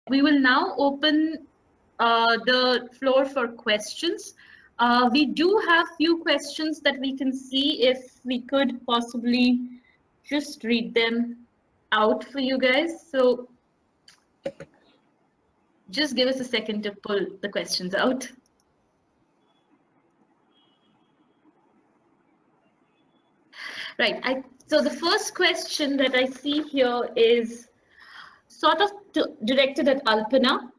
We will now open the floor for questions. We do have few questions that we can see if we could possibly just read them out for you guys. So just give us a second to pull the questions out. Right. So the first question that I see here is sort of directed at Alpana.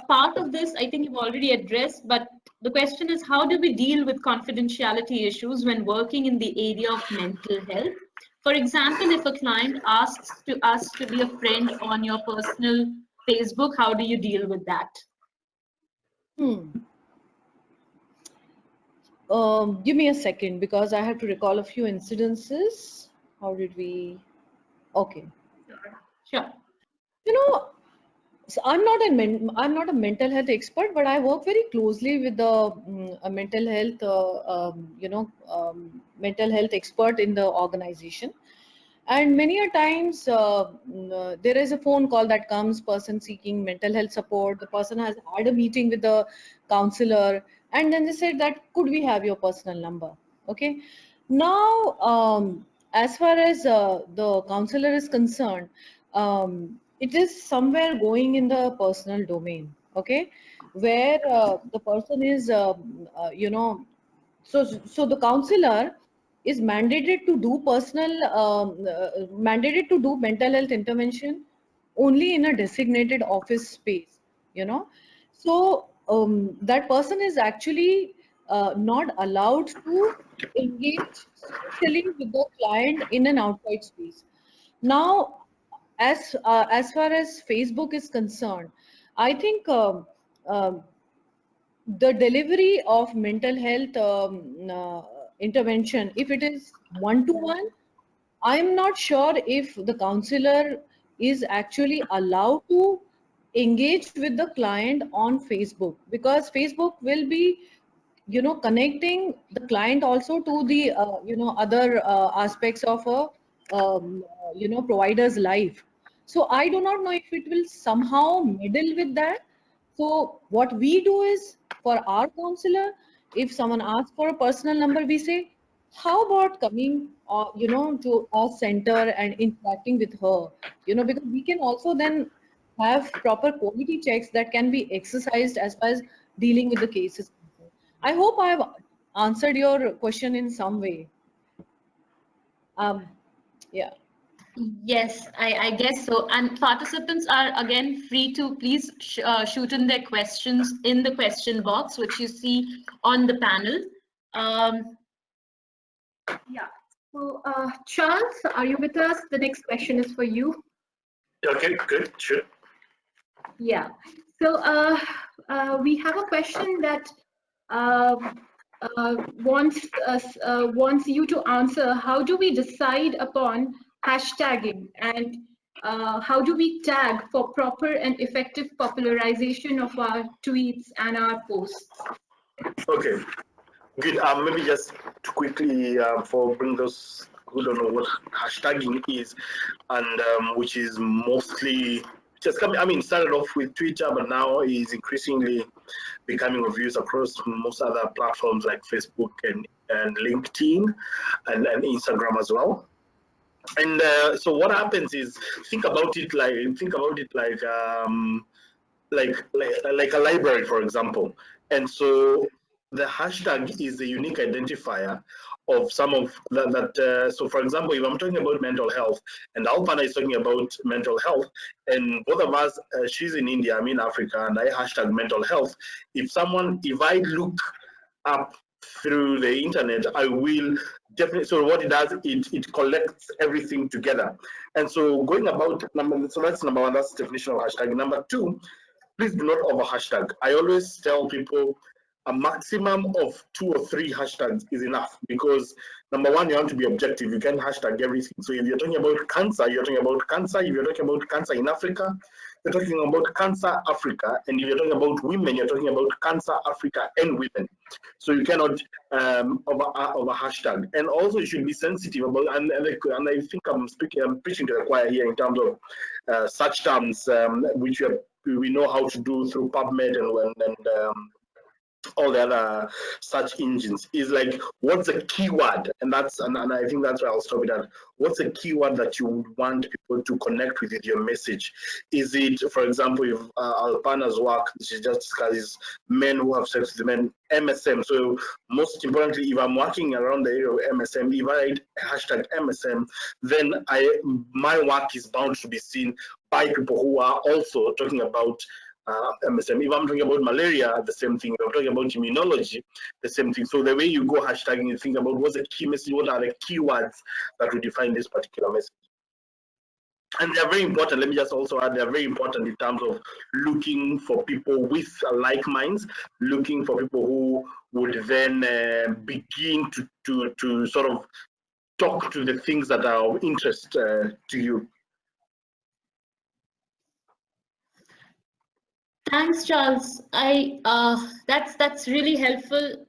Part of this, I think you've already addressed, but the question is, how do we deal with confidentiality issues when working in the area of mental health? For example, if a client asks us to be a friend on your personal Facebook, how do you deal with that? Give me a second because I have to recall a few incidences. How did we? Okay. Sure. You know, so I'm not a mental health expert, but I work very closely with the mental health mental health expert in the organization. And many a times there is a phone call that comes, person seeking mental health support. The person has had a meeting with the counselor, and then they said that, could we have your personal number? Okay. Now, as far as the counselor is concerned, it is somewhere going in the personal domain. Okay, where the person is, so the counselor is mandated to do mandated to do mental health intervention only in a designated office space, so that person is actually not allowed to engage socially with the client in an outside space. Now, as far as Facebook is concerned, I think the delivery of mental health intervention, if it is one-to-one, I'm not sure if the counselor is actually allowed to engage with the client on Facebook, because Facebook will be, connecting the client also to the, other aspects of a, provider's life. So I do not know if it will somehow meddle with that. So what we do is, for our counselor, if someone asks for a personal number, we say, how about coming, to our center and interacting with her, because we can also then have proper quality checks that can be exercised as far as dealing with the cases. I hope I have answered your question in some way. Yeah. Yes, I guess so. And participants are again free to please shoot in their questions in the question box, which you see on the panel. Yeah. So, Charles, are you with us? The next question is for you. Okay, good, sure. Yeah. So, we have a question that wants you to answer. How do we decide upon hashtagging, and how do we tag for proper and effective popularization of our tweets and our posts? Okay, good. Maybe just to quickly for bring those who don't know what hashtagging is, and which is mostly just coming. I mean, started off with Twitter, but now is increasingly becoming of use across most other platforms like Facebook and LinkedIn and Instagram as well. And so what happens is, think about it like a library, for example. And so the hashtag is a unique identifier of some of that. So for example, if I'm talking about mental health and Alpana is talking about mental health, and both of us, she's in India, I'm in Africa, and I hashtag mental health. If I look up through the internet, I will definitely, so what it does, it collects everything together. And so going about, so that's number one, that's the definition of hashtag. Number two, please do not over hashtag. I always tell people a maximum of 2 or 3 hashtags is enough, because number one, you have to be objective. You can't hashtag everything. So if you're talking about cancer, you're talking about cancer. If you're talking about cancer in Africa, you're talking about cancer Africa. And if you're talking about women, you're talking about cancer Africa and women. So you cannot over hashtag. And also you should be sensitive about, and I think I'm preaching to the choir here in terms of such terms which we are we know how to do through PubMed and all the other search engines, is like, what's the keyword? And I think that's where I'll stop it at. What's the keyword that you would want people to connect with your message? Is it, for example, if Alpana's work, she just discusses men who have sex with men, MSM. So most importantly, if I'm working around the area of MSM, if I write hashtag MSM, then my work is bound to be seen by people who are also talking about MSM. If I'm talking about malaria, the same thing. If I'm talking about immunology, the same thing. So the way you go hashtagging, you think about what's the key message, what are the keywords that will define this particular message. And they're very important. Let me just also add, they're very important in terms of looking for people with like minds, looking for people who would then begin to sort of talk to the things that are of interest to you. Thanks, Charles. That's really helpful.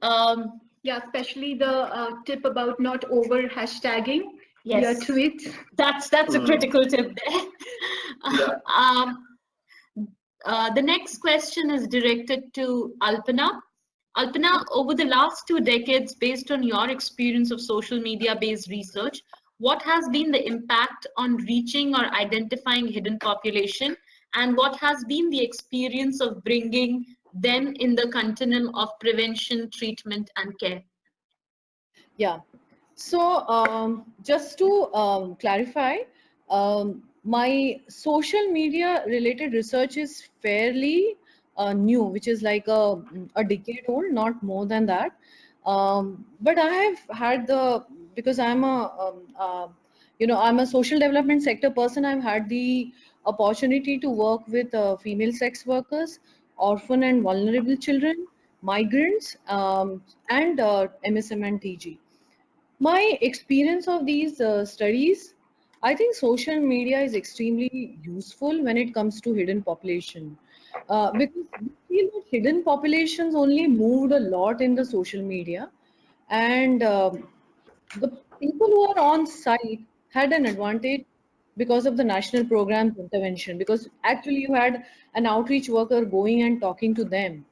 Yeah, especially the tip about not over hashtagging your Yes, tweets. that's a critical tip there. Yeah. The next question is directed to Alpana. Alpana, over the last 2 decades, based on your experience of social media-based research, what has been the impact on reaching or identifying hidden population, and what has been the experience of bringing them in the continuum of prevention, treatment, and care? Yeah. So just to clarify, my social media related research is fairly new, which is like a decade old, not more than that. But I have had because I'm I'm a social development sector person. I've had the opportunity to work with female sex workers, orphan and vulnerable children, migrants, and MSM and TG. My experience of these studies, I think social media is extremely useful when it comes to hidden population. Because we feel that hidden populations only moved a lot in the social media, and the people who are on site had an advantage because of the national program's intervention, because actually you had an outreach worker going and talking to them,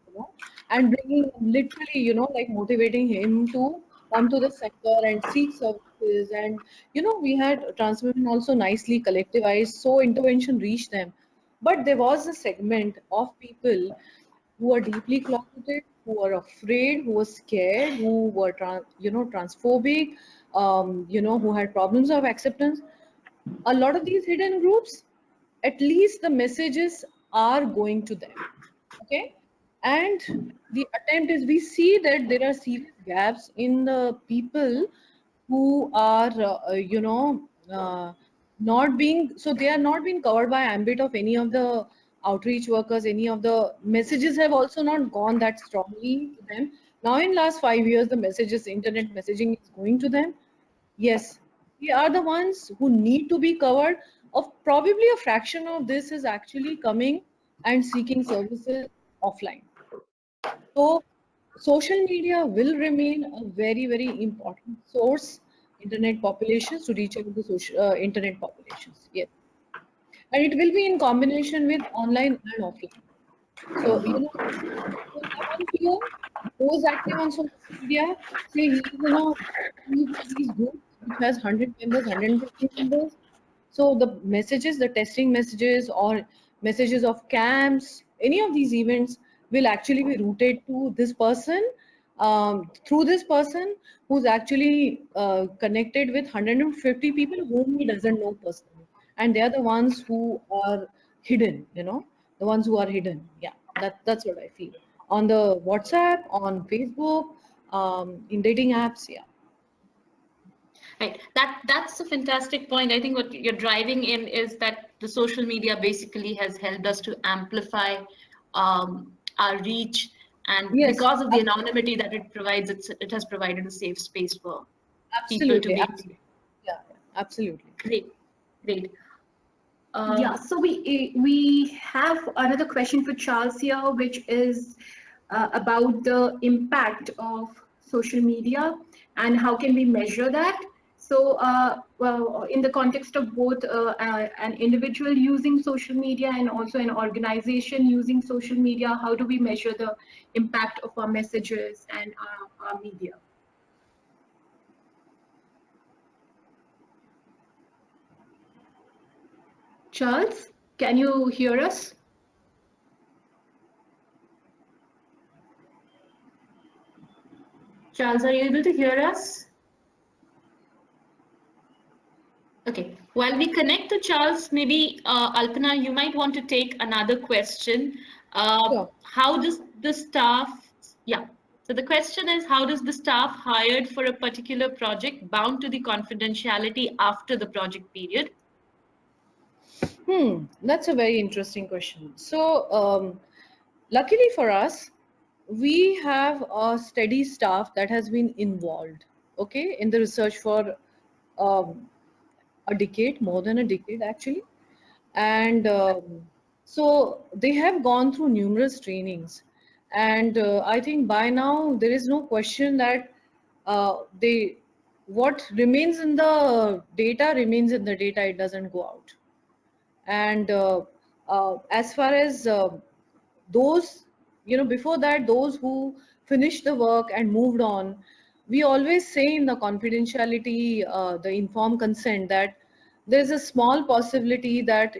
and bringing, literally, like motivating him to come to the sector and seek services. And we had transmission also nicely collectivized, so intervention reached them. But there was a segment of people who are deeply closeted, who are afraid, who were scared, who were transphobic, who had problems of acceptance. A lot of these hidden groups, at least the messages are going to them. Okay, and the attempt is, we see that there are serious gaps in the people who are not being, so they are not being covered by ambit of any of the outreach workers. Any of the messages have also not gone that strongly to them. Now in last 5 years, the messages, internet messaging is going to them. Yes, we are the ones who need to be covered. Of probably a fraction of this is actually coming and seeking services offline. So social media will remain a very, very important source, internet populations, to reach out to social internet populations. Yes, and it will be in combination with online and offline. So someone here who is active on social media, say he's in these groups which has 100 members, 150 members. So the messages, the testing messages or messages of camps, any of these events will actually be routed to this person, through this person who's actually connected with 150 people whom he doesn't know personally. And they are the ones who are hidden, the ones who are hidden. Yeah, that's what I feel. On the WhatsApp, on Facebook, in dating apps, yeah. Right. That's a fantastic point. I think what you're driving in is that the social media basically has helped us to amplify our reach, and Yes, because of the anonymity that it provides, it has provided a safe space for people to absolutely, be. absolutely. Yeah, absolutely. Great, great. Yeah, so we have another question for Charles here, which is about the impact of social media and how can we measure that. So, well, in the context of both an individual using social media and also an organization using social media, how do we measure the impact of our messages and our media? Charles, can you hear us? Charles, are you able to hear us? Okay, while we connect to Charles, maybe Alpana, you might want to take another question. Sure. How does the staff, yeah, so the question is, how does the staff hired for a particular project bound to the confidentiality after the project period? That's a very interesting question. So, luckily for us, we have a steady staff that has been involved, okay, in the research for um, a decade, more than a decade actually. And so they have gone through numerous trainings. And I think by now there is no question that what remains in the data remains in the data, it doesn't go out. And as far as those, before that, those who finished the work and moved on, we always say in the confidentiality, the informed consent, that there's a small possibility that,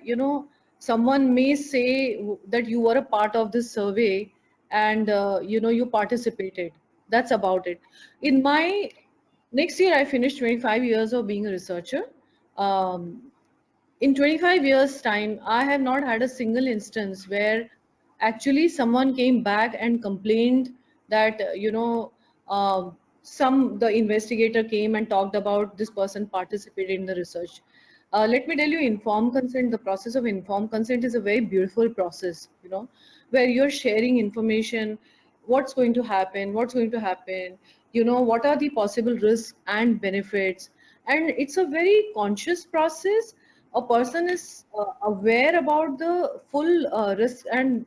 someone may say that you were a part of this survey and, you participated. That's about it. In my next year, I finished 25 years of being a researcher. Um, in 25 years time, I have not had a single instance where actually someone came back and complained that the investigator came and talked about this person participated in the research. Let me tell you, informed consent, the process of informed consent is a very beautiful process, where you're sharing information, what's going to happen, what are the possible risks and benefits. And it's a very conscious process. A person is aware about the full risk and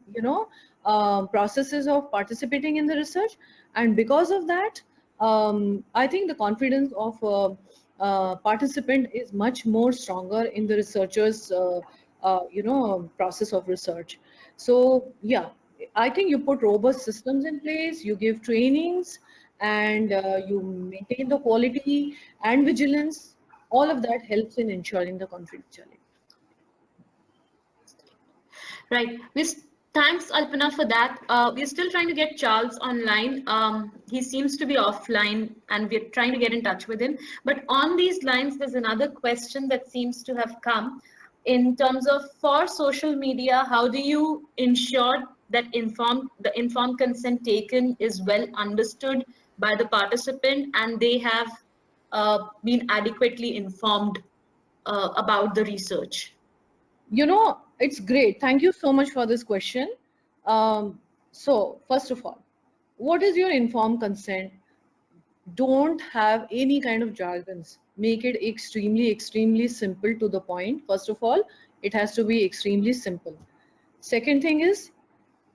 processes of participating in the research, and because of that, I think the confidence of participant is much more stronger in the researchers process of research. So yeah, I think you put robust systems in place, you give trainings, and you maintain the quality and vigilance. All of that helps in ensuring the confidentiality. Right. Thanks, Alpana, for that. We're still trying to get Charles online. He seems to be offline, and we're trying to get in touch with him. But on these lines, there's another question that seems to have come in terms of, for social media, how do you ensure that the informed consent taken is well understood by the participant and they have been adequately informed about the research? It's great. Thank you so much for this question. So, first of all, what is your informed consent? Don't have any kind of jargons. Make it extremely, extremely simple to the point. First of all, it has to be extremely simple. Second thing is,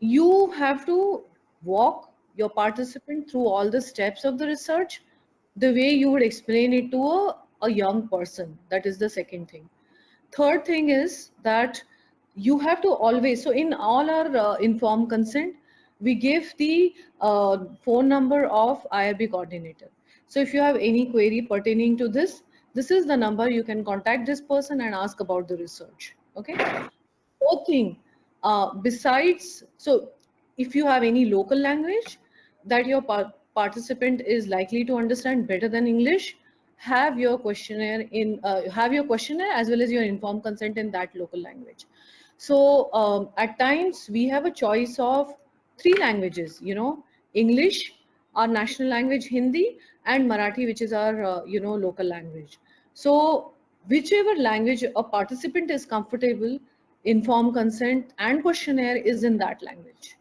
you have to walk your participant through all the steps of the research the way you would explain it to a young person. That is the second thing. Third thing is that you have to always, so in all our informed consent, we give the phone number of IRB coordinator. So if you have any query pertaining to this is the number you can contact this person and ask about the research. Okay. Fourth thing, besides, so if you have any local language that your participant is likely to understand better than English, have your questionnaire as well as your informed consent in that local language. So at times we have a choice of 3 languages, English, our national language Hindi, and Marathi, which is our local language. So whichever language a participant is comfortable, informed consent and questionnaire is in that language.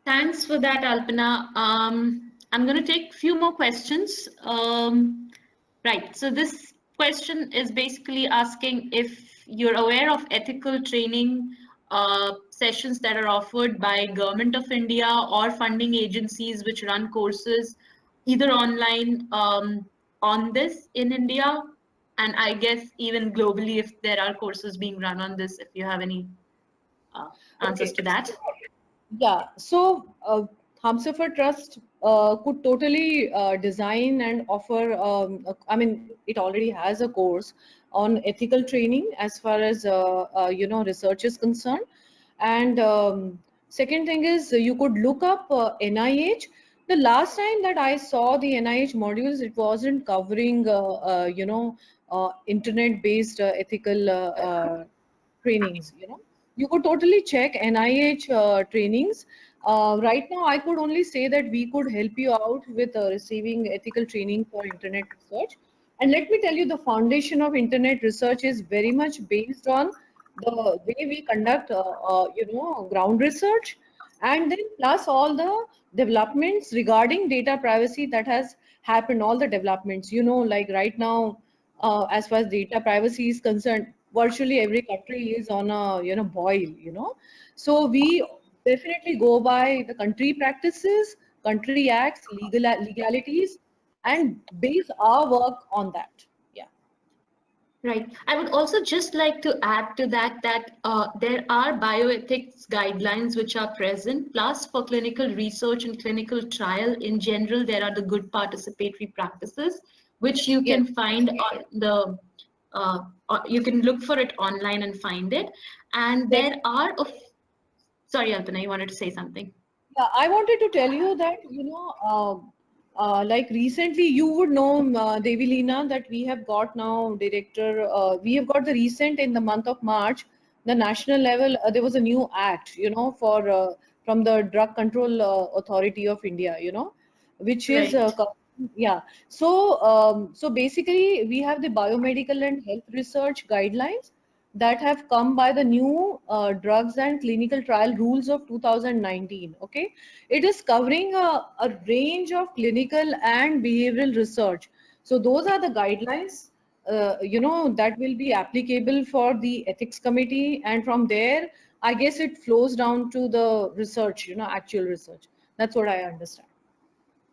Thanks for that, Alpana. I'm going to take a few more questions. Right, so this question is basically asking if you're aware of ethical training sessions that are offered by Government of India or funding agencies which run courses either online on this in India, and I guess even globally if there are courses being run on this, if you have any answers Okay. to that. Yeah, so Humsafar Trust could totally design and offer. I mean, it already has a course on ethical training as far as research is concerned. And second thing is you could look up NIH. The last time that I saw the NIH modules, it wasn't covering internet-based ethical trainings. You could totally check NIH trainings. Right now, I could only say that we could help you out with receiving ethical training for internet research. And let me tell you, the foundation of internet research is very much based on the way we conduct, ground research, and then plus all the developments regarding data privacy that has happened. All the developments, like right now, as far as data privacy is concerned, virtually every country is on a boil. So we definitely go by the country practices, country acts, legalities, and base our work on that. Yeah. Right. I would also just like to add to that there are bioethics guidelines which are present. Plus, for clinical research and clinical trial in general, there are the good participatory practices which you Yes. can find on the you can look for it online and find it. And there are sorry, Alpana, you wanted to say something. Yeah, I wanted to tell you that, like recently you would know, Devi Leena, that we have got now director, we have got the recent in the month of March, the national level, there was a new act, for from the Drug Control Authority of India, which is, Right. yeah. So, so basically we have the biomedical and health research guidelines that have come by the new drugs and clinical trial rules of 2019. Okay, it is covering a range of clinical and behavioral research. So those are the guidelines that will be applicable for the ethics committee, and from there I guess it flows down to the research, actual research. That's what I understand.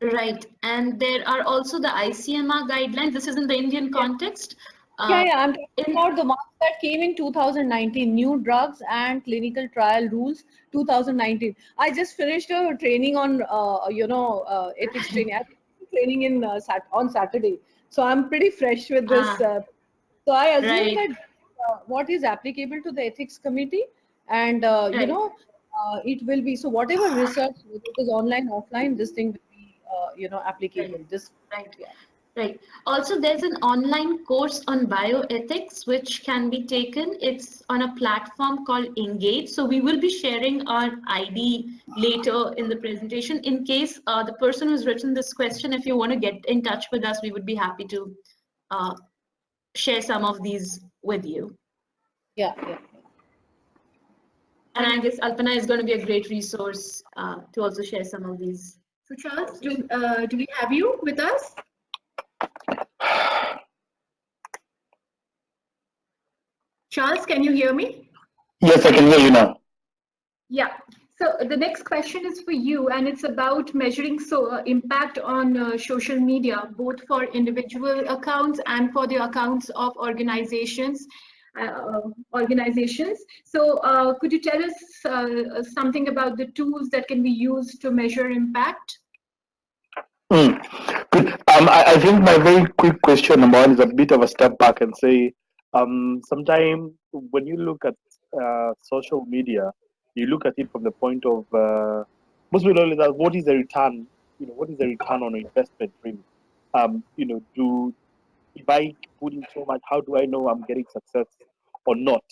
Right. And there are also the ICMR guidelines. This is in the Indian context. Yeah, Uh, yeah, I'm talking in about the ones that came in 2019, new drugs and clinical trial rules 2019. I just finished a training on, ethics training. I think training in on Saturday, so I'm pretty fresh with this. So I assume right, that what is applicable to the ethics committee, and right. it will be so whatever research, whether it is online, offline, this thing will be, Right, applicable. This, right, yeah. right. Also, there's an online course on bioethics which can be taken. It's on a platform called Engage. So we will be sharing our ID later in the presentation. In case the person who's written this question, if you want to get in touch with us, we would be happy to uh, share some of these with you. Yeah, yeah. And I guess Alpana is going to be a great resource to also share some of these. So Charles, do we have you with us? Charles, can you hear me? Yes, I can hear you now. Yeah. So the next question is for you, and it's about measuring impact on social media, both for individual accounts and for the accounts of organizations. So could you tell us something about the tools that can be used to measure impact? Mm. Good. I think my very quick question number one is a bit of a step back and say, sometimes when you look at social media, you look at it from the point of most people always ask, what is the return? What is the return on investment really? Do if I put in so much, how do I know I'm getting success or not?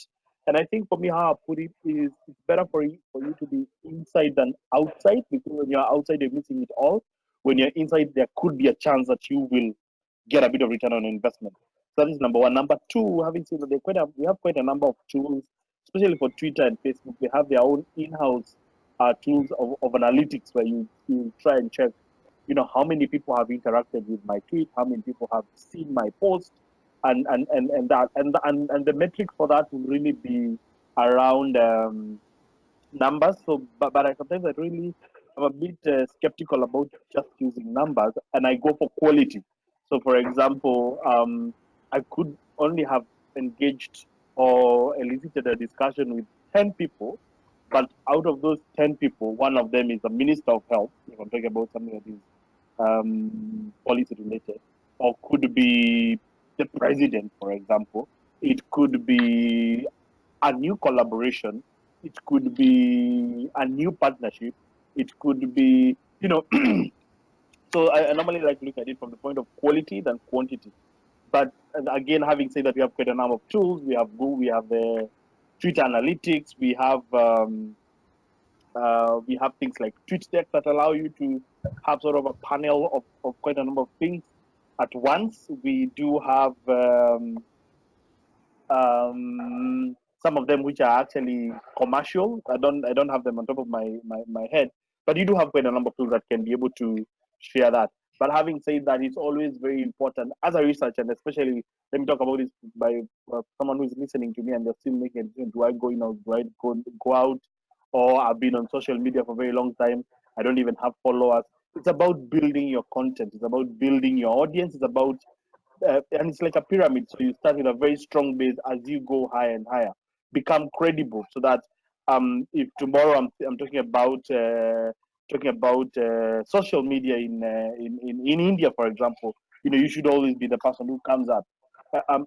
And I think for me, how I put it is it's better for you to be inside than outside, because when you're outside, you're missing it all. When you're inside, there could be a chance that you will get a bit of return on investment. So that is number one. Number two, having said that, we have quite a number of tools, especially for Twitter and Facebook. They have their own in-house tools of analytics where you try and check how many people have interacted with my tweet, how many people have seen my post, and the metric for that will really be around numbers. So but sometimes I really I'm a bit skeptical about just using numbers, and I go for quality. So, for example, I could only have engaged or elicited a discussion with 10 people, but out of those 10 people, one of them is the Minister of Health, if I'm talking about something that is policy related, or could be the President, for example. It could be a new collaboration. It could be a new partnership. It could be, so I normally like to look at it from the point of quality than quantity. But again, having said that, we have quite a number of tools. We have Google, we have the Twitter analytics, we have things like tweet deck that allow you to have sort of a panel of quite a number of things at once. We do have some of them which are actually commercial. I don't have them on top of my head, but you do have quite a number of tools that can be able to share that. But having said that, it's always very important as a researcher, and especially let me talk about this by someone who is listening to me and they're still making a decision: do I go in or do I go out? Or I've been on social media for a very long time. I don't even have followers. It's about building your content. It's about building your audience. It's about and it's like a pyramid. So you start with a very strong base as you go higher and higher, become credible, so that if tomorrow I'm talking about social media in India, for example, you should always be the person who comes up. And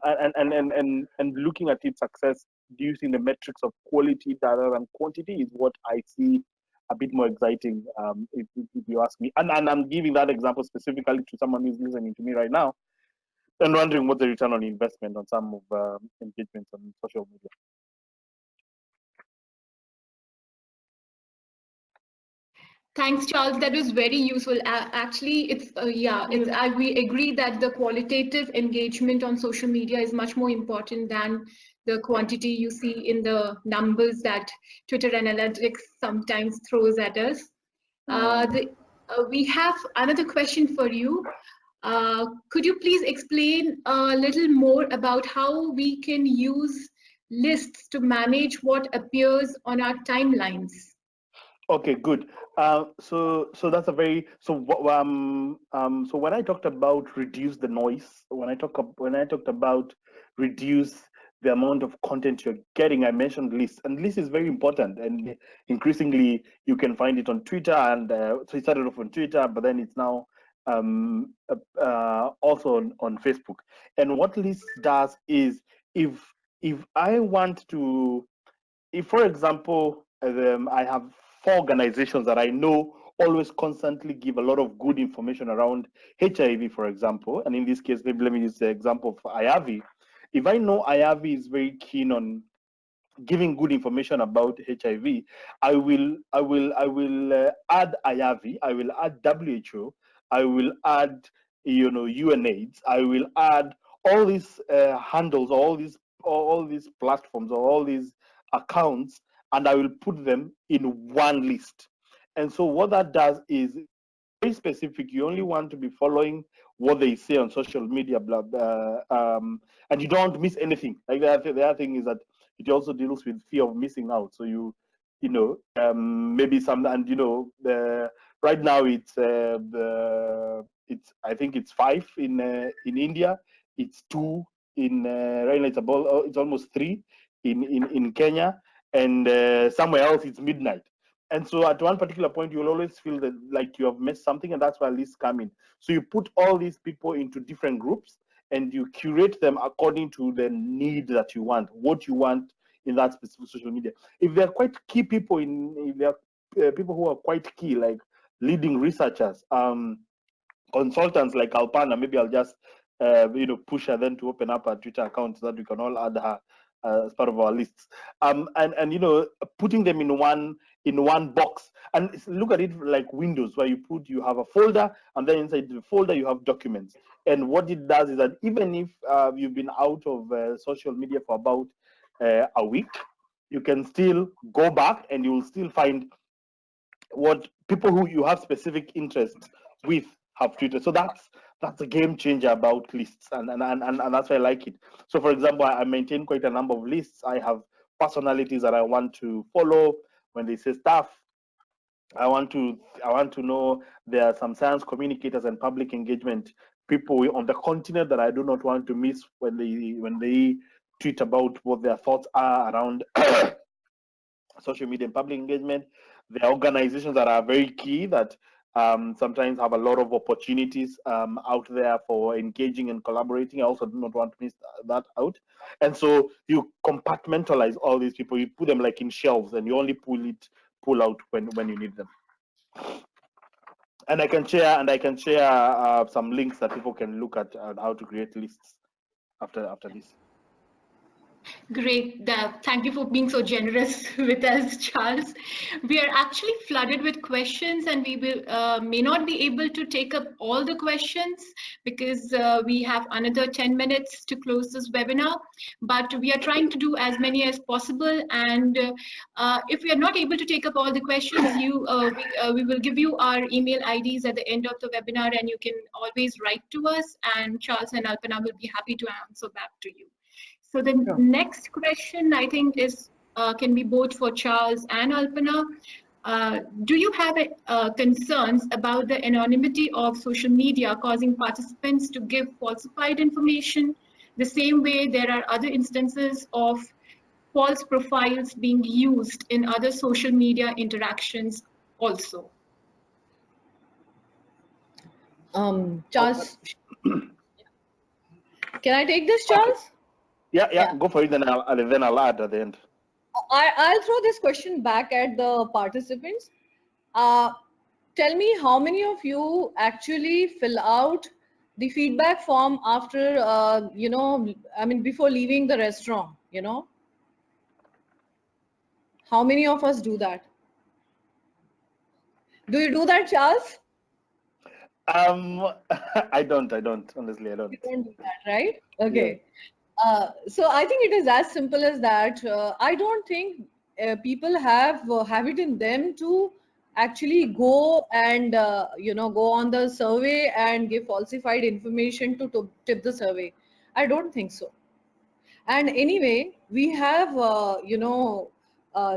looking at its success using the metrics of quality rather than quantity is what I see a bit more exciting, if you ask me. And I'm giving that example specifically to someone who's listening to me right now and wondering what the return on investment on some of engagements on social media. Thanks, Charles. That was very useful. Actually, we agree that the qualitative engagement on social media is much more important than the quantity you see in the numbers that Twitter analytics sometimes throws at us. We have another question for you. Could you please explain a little more about how we can use lists to manage what appears on our timelines? Okay, good. So that's a very so so when I talked about reduce the noise, when I talked about reduce the amount of content you're getting, I mentioned lists, and list is very important. And increasingly, you can find it on Twitter, and so it started off on Twitter, but then it's now also on Facebook. And what list does is if I want to, if for example I have 4 organizations that I know always constantly give a lot of good information around HIV, for example, and in this case, maybe let me use the example of IAVI. If I know IAVI is very keen on giving good information about HIV, I will add IAVI, I will add WHO, I will add UNAIDS, I will add all these handles, all these platforms, or all these accounts, and I will put them in one list. And so what that does is very specific. You only want to be following what they say on social media, blah, blah, and you don't miss anything. Like the other thing is that it also deals with fear of missing out. So maybe some, and right now it's I think it's 5 in India. It's 2 in right now. It's almost 3 in Kenya, and somewhere else it's midnight. And so at one particular point, you'll always feel that like you have missed something, and that's why lists come in. So you put all these people into different groups, and you curate them according to the need that you want, what you want in that specific social media. If they're quite key people if they're people who are quite key, like leading researchers, consultants like Alpana, maybe I'll just push her then to open up a Twitter account so that we can all add her as part of our lists. And putting them in one box, and look at it like Windows, where you have a folder, and then inside the folder you have documents. And what it does is that even if you've been out of social media for about a week, you can still go back and you will still find what people who you have specific interests with have tweeted. So that's a game changer about lists, and that's why I like it. So for example, I maintain quite a number of lists. I have personalities that I want to follow when they say stuff. I want to know there are some science communicators and public engagement people on the continent that I do not want to miss when they tweet about what their thoughts are around social media and public engagement. There are organizations that are very key that sometimes have a lot of opportunities out there for engaging and collaborating. I also do not want to miss that out. And so you compartmentalize all these people, you put them like in shelves, and you only pull out when you need them. And I can share some links that people can look at how to create lists after this. Great. Thank you for being so generous with us, Charles. We are actually flooded with questions, and we may not be able to take up all the questions because we have another 10 minutes to close this webinar. But we are trying to do as many as possible. And if we are not able to take up all the questions, we will give you our email IDs at the end of the webinar, and you can always write to us. And Charles and Alpana will be happy to answer back to you. So the next question, I think, is can be both for Charles and Alpana. Do you have concerns about the anonymity of social media causing participants to give falsified information? The same way there are other instances of false profiles being used in other social media interactions also. Charles, can I take this, Charles? Yeah, go for it, then I'll add at the end. I'll throw this question back at the participants. Tell me how many of you actually fill out the feedback form after, before leaving the restaurant, How many of us do that? Do you do that, Charles? I don't, honestly, I don't. You don't do that, right? Okay. Yeah. So I think it is as simple as that. I don't think people have it in them to actually go and go on the survey and give falsified information to tip the survey. I don't think so. And anyway, we have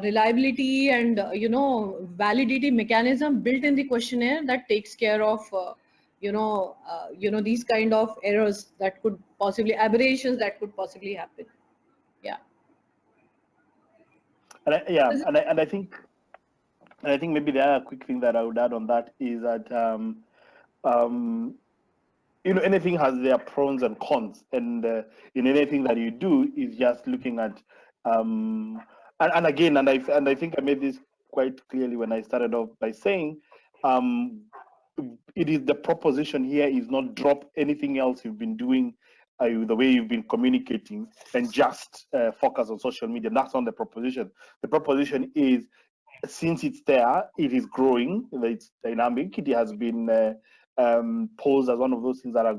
reliability and validity mechanism built in the questionnaire that takes care of these kind of errors that could possibly, aberrations that could possibly happen. Yeah. And I think maybe the other quick thing that I would add on that is that anything has their pros and cons, and in anything that you do is just looking at and I think I made this quite clearly when I started off by saying it is the proposition here is not drop anything else you've been doing, the way you've been communicating, and just focus on social media. That's not the proposition. The proposition is, since it's there, it is growing, it's dynamic, it has been posed as one of those things that are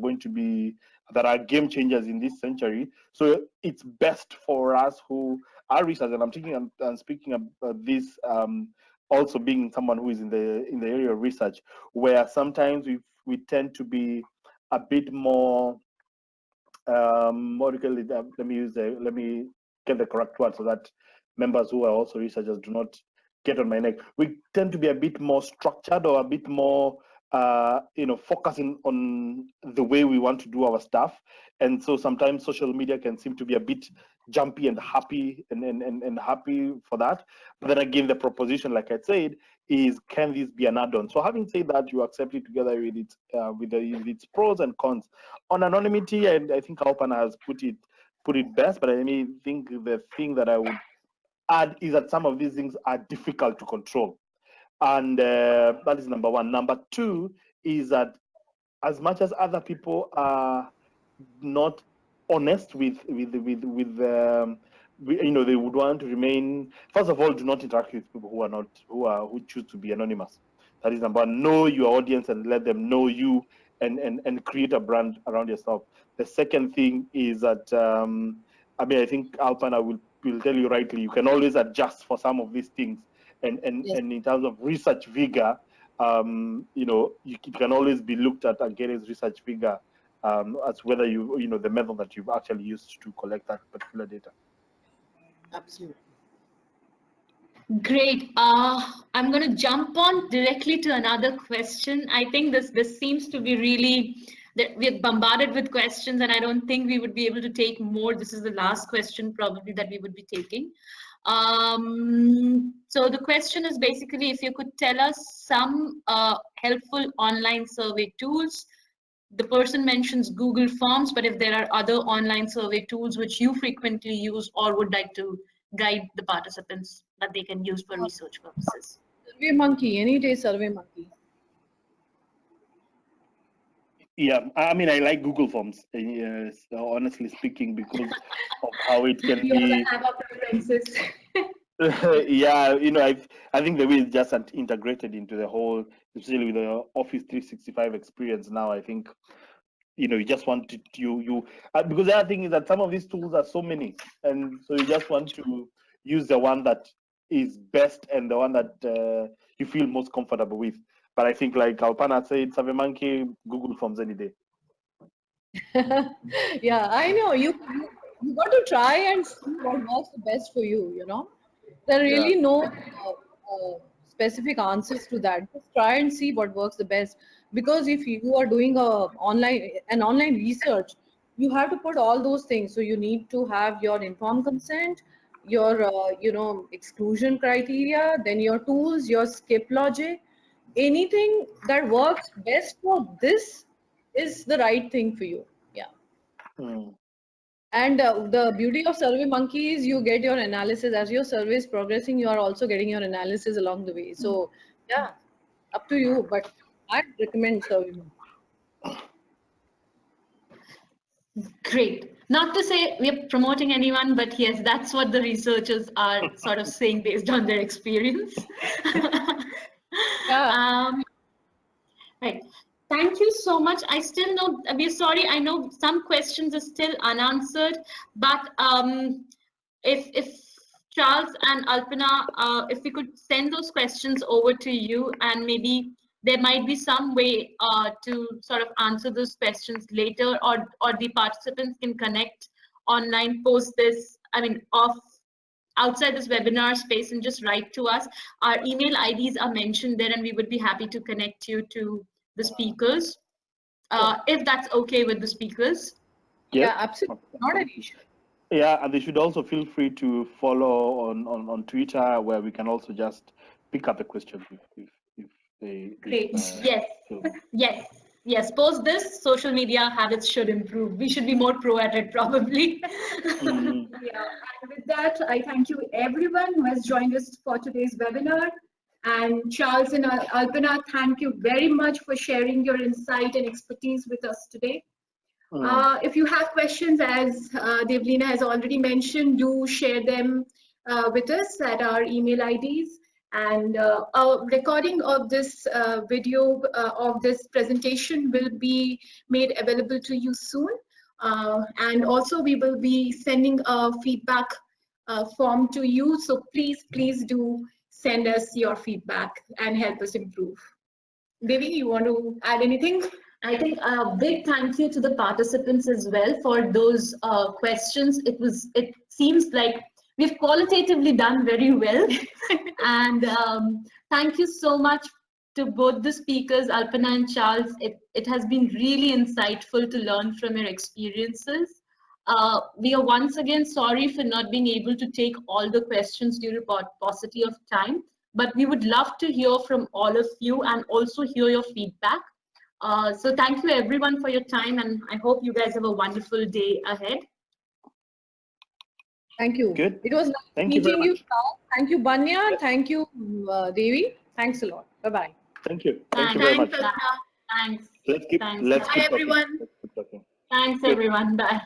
game changers in this century. So it's best for us who are researchers, and I'm thinking and speaking about this also being someone who is in the area of research, where sometimes we tend to be a bit more let me get the correct word so that members who are also researchers do not get on my neck. We tend to be a bit more structured, or a bit more focusing on the way we want to do our stuff. And so sometimes social media can seem to be a bit jumpy and happy and happy for that. But then again, the proposition, like I said, is, can this be an add-on? So having said that, you accept it together with its its pros and cons. On anonymity, and I think Alpana has put it best, but I think the thing that I would add is that some of these things are difficult to control. And that is number one. Number two is that as much as other people are not honest with they would want to remain. First of all, do not interact with people who choose to be anonymous. That is number one. Know your audience and let them know you, and create a brand around yourself. The second thing is that I think Alpana will tell you rightly, you can always adjust for some of these things. And Yes. And in terms of research vigor, it can always be looked at against research vigor as whether the method that you've actually used to collect that particular data. Absolutely. Great. I'm going to jump on directly to another question. I think this seems to be really that we're bombarded with questions, and I don't think we would be able to take more. This is the last question probably that we would be taking. So the question is basically if you could tell us some helpful online survey tools. The person mentions Google Forms, but if there are other online survey tools which you frequently use or would like to guide the participants that they can use for research purposes. Survey Monkey, any day Survey Monkey. Yeah, I mean, I like Google Forms, so honestly speaking, because of how it can We be. also have our preferences. Yeah, I think the way it's just integrated into the whole, especially with the Office 365 experience now, I think, you just want to, because the other thing is that some of these tools are so many, and so you just want to use the one that is best and the one that you feel most comfortable with. But I think, like Alpana said, SurveyMonkey, Google Forms any day. Yeah, I know. You got to try and see what works the best for you, There are really no specific answers to that. Just try and see what works the best. Because if you are doing an online research, you have to put all those things. So you need to have your informed consent, your exclusion criteria, then your tools, your skip logic. Anything that works best for this is the right thing for you. Yeah. Mm. And the beauty of Survey Monkey is you get your analysis as your survey is progressing. You are also getting your analysis along the way. So yeah, up to you. But I recommend Survey Monkey. Great. Not to say we're promoting anyone, but yes, that's what the researchers are sort of saying based on their experience. Yeah. Right. Thank you so much. I still know, we're sorry, I know some questions are still unanswered, but if Charles and Alpana, if we could send those questions over to you, and maybe there might be some way to sort of answer those questions later, or the participants can connect online, post this, I mean, outside this webinar space and just write to us. Our email IDs are mentioned there, and we would be happy to connect you to the speakers, if that's okay with the speakers. Yeah, absolutely. Not an issue. Yeah, and they should also feel free to follow on Twitter, where we can also just pick up a question if they. Great. Yes. Post this, social media habits should improve. We should be more pro at it, probably. Mm. Yeah, and with that, I thank you everyone who has joined us for today's webinar. And Charles and Alpana, thank you very much for sharing your insight and expertise with us today. If you have questions, as Devlina has already mentioned, do share them with us at our email IDs. And a recording of this video of this presentation will be made available to you soon. And also we will be sending a feedback form to you. So please do send us your feedback and help us improve. Devi, you want to add anything? I think a big thank you to the participants as well for those questions. It seems like we've qualitatively done very well. And thank you so much to both the speakers, Alpana and Charles. It has been really insightful to learn from your experiences. We are once again sorry for not being able to take all the questions due to paucity of time, but we would love to hear from all of you and also hear your feedback. So thank you everyone for your time, and I hope you guys have a wonderful day ahead. Thank you. Good. It was nice meeting you. Thank you, Banya. Thank you, Devi. Thanks a lot. Bye-bye. Thank you. Thank you very much. Thanks. Let's keep Bye, talking. everyone. Let's keep talking. Thanks, everyone. Bye.